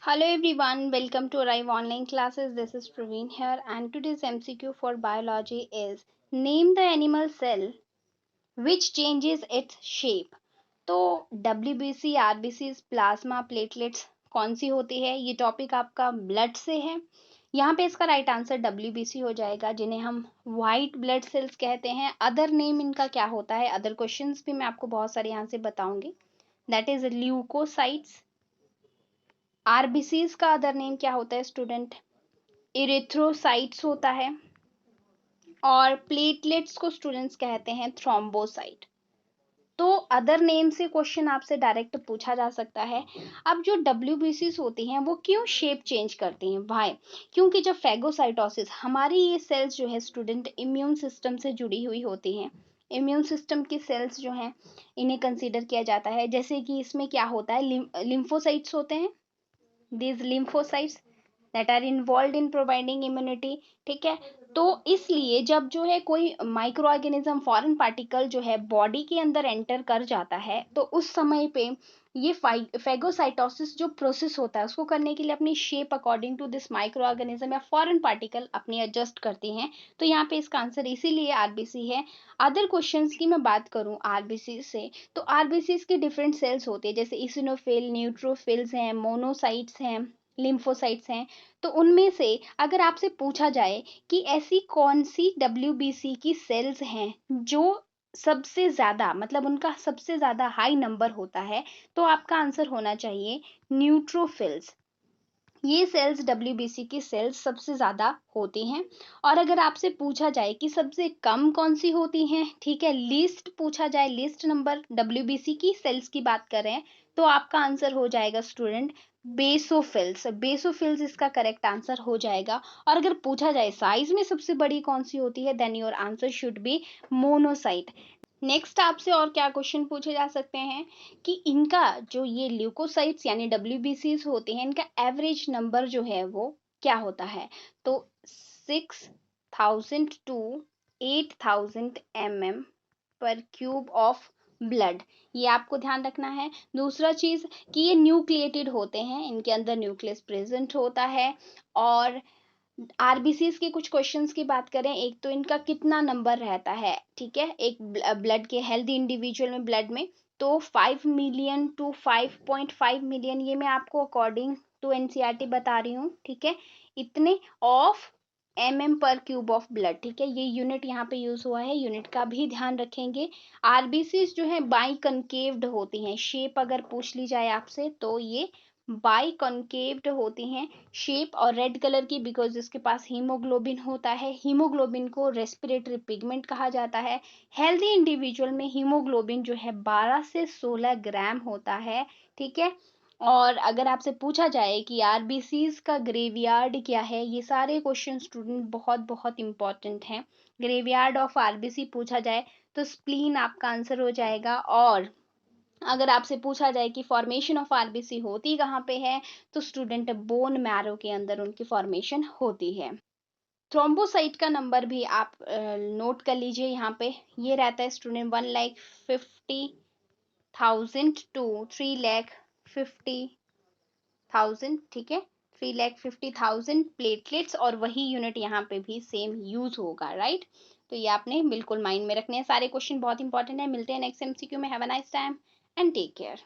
Hello everyone, welcome to Arrive Online Classes. This is Praveen here, and today's MCQ for biology is name the animal cell which changes its shape. तो WBC, RBC, plasma, platelets कौन सी होती है? ये topic आपका blood से है। यहाँ पे इसका राइट आंसर WBC हो जाएगा, जिन्हें हम वाइट ब्लड सेल्स कहते हैं। अदर नेम इनका क्या होता है? अदर क्वेश्चंस भी मैं आपको बहुत सारे यहाँ से बताऊंगी। That is leukocytes. आरबीसीज का अदर नेम क्या होता है स्टूडेंट? इरिथ्रोसाइट्स होता है। और प्लेटलेट्स को स्टूडेंट्स कहते हैं थ्रोम्बोसाइट। तो अदर नेम से क्वेश्चन आपसे डायरेक्ट पूछा जा सकता है। अब जो डब्ल्यूबीसीज होती हैं वो क्यों शेप चेंज करती हैं? वाई? क्योंकि जब फेगोसाइटोसिस, हमारी ये सेल्स जो है स्टूडेंट इम्यून सिस्टम से जुड़ी हुई होती हैं। इम्यून सिस्टम की सेल्स जो हैं इन्हें कंसीडर किया जाता है। जैसे कि इसमें क्या होता है, लिम्फोसाइट्स होते हैं, these lymphocytes that are involved in providing immunity। ठीक है, तो इसलिए जब जो है कोई माइक्रो ऑर्गेनिज्म, फॉरेन पार्टिकल जो है बॉडी के अंदर एंटर कर जाता है, तो उस समय पे ये फेगोसाइटोसिस जो प्रोसेस होता है उसको करने के लिए अपनी shape according to this microorganism या फॉरेन पार्टिकल अपनी एडजस्ट करती हैं। तो यहाँ पे इसका आंसर इसीलिए आरबीसी है। अदर क्वेश्चंस की मैं बात करूं आरबीसी से, तो आरबीसी की डिफरेंट सेल्स होती है, जैसे इसिनोफिल, न्यूट्रोफिल्स हैं, मोनोसाइट्स हैं, लिम्फोसाइट्स हैं। तो उनमें से अगर आपसे पूछा जाए कि ऐसी कौन सी डब्ल्यूबीसी की सेल्स हैं जो सबसे ज्यादा, मतलब उनका सबसे ज्यादा हाई नंबर होता है, तो आपका आंसर होना चाहिए न्यूट्रोफिल्स। ये सेल्स डब्ल्यूबीसी की सेल्स सबसे ज़्यादा होती हैं। और अगर आपसे पूछा जाए कि सबसे कम कौन सी होती हैं, ठीक है, लिस्ट पूछा जाए, लिस्ट नंबर डब्ल्यूबीसी की सेल्स की बात कर रहे हैं, तो आपका आंसर हो जाएगा स्टूडेंट बेसोफिल्स। बेसोफिल्स इसका करेक्ट आंसर हो जाएगा। और अगर पूछा जाए साइज में सबसे बड़ी कौन सी होती है, then your answer should be monocyte. Next आपसे और क्या क्वेश्चन पूछे जा सकते हैं कि इनका जो ये ल्यूकोसाइट्स यानी डब्ल्यूबीसीज होते हैं, इनका एवरेज नंबर जो है वो क्या होता है? तो 6000 टू 8000 mm पर क्यूब ऑफ ब्लड, ये आपको ध्यान रखना है। दूसरा चीज कि ये न्यूक्लिएटेड होते हैं, इनके अंदर न्यूक्लियस प्रेजेंट होता है। और आरबीसीज के कुछ क्वेश्चंस की बात करें, एक तो इनका कितना नंबर रहता है, ठीक है, एक ब्लड के हेल्दी इंडिविजुअल में, ब्लड में, तो 5 मिलियन टू 5.5 मिलियन, ये मैं आपको अकॉर्डिंग टू एनसीईआरटी बता रही हूँ, ठीक है, इतने ऑफ पर क्यूब ऑफ ब्लड, ठीक है, ये यूनिट यहाँ पे यूज हुआ है, यूनिट का भी ध्यान रखेंगे। आरबीसीज जो है बाई कनकेव्ड होती हैं, शेप अगर पूछ ली जाए आपसे तो ये बाई कॉन्केव्ड होती हैं शेप, और रेड कलर की बिकॉज इसके पास हीमोग्लोबिन होता है। हीमोग्लोबिन को रेस्पिरेटरी पिगमेंट कहा जाता है। हेल्दी इंडिविजुअल में हीमोग्लोबिन जो है 12 से 16 ग्राम होता है, ठीक है। और अगर आपसे पूछा जाए कि आरबीसीज का ग्रेवयार्ड क्या है, ये सारे क्वेश्चन स्टूडेंट बहुत बहुत इंपॉर्टेंट हैं। ग्रेवयार्ड ऑफ आरबीसी पूछा जाए तो स्प्लीन आपका आंसर हो जाएगा। और अगर आपसे पूछा जाए कि फॉर्मेशन ऑफ आरबीसी होती कहाँ पे है, तो स्टूडेंट बोन मैरो के अंदर उनकी फॉर्मेशन होती है। थ्रोम्बोसाइट का नंबर भी आप नोट कर लीजिए यहाँ पे, ये रहता है स्टूडेंट 1,50,000 टू 3,50,000, ठीक है, 3,50,000 प्लेटलेट्स, और वही यूनिट यहाँ पे भी सेम यूज होगा, राइट। तो ये आपने बिल्कुल माइंड में रखने हैं। सारे क्वेश्चन बहुत इंपॉर्टेंट है। मिलते हैं नेक्स्ट एमसीक्यू में। Have a nice time and take care.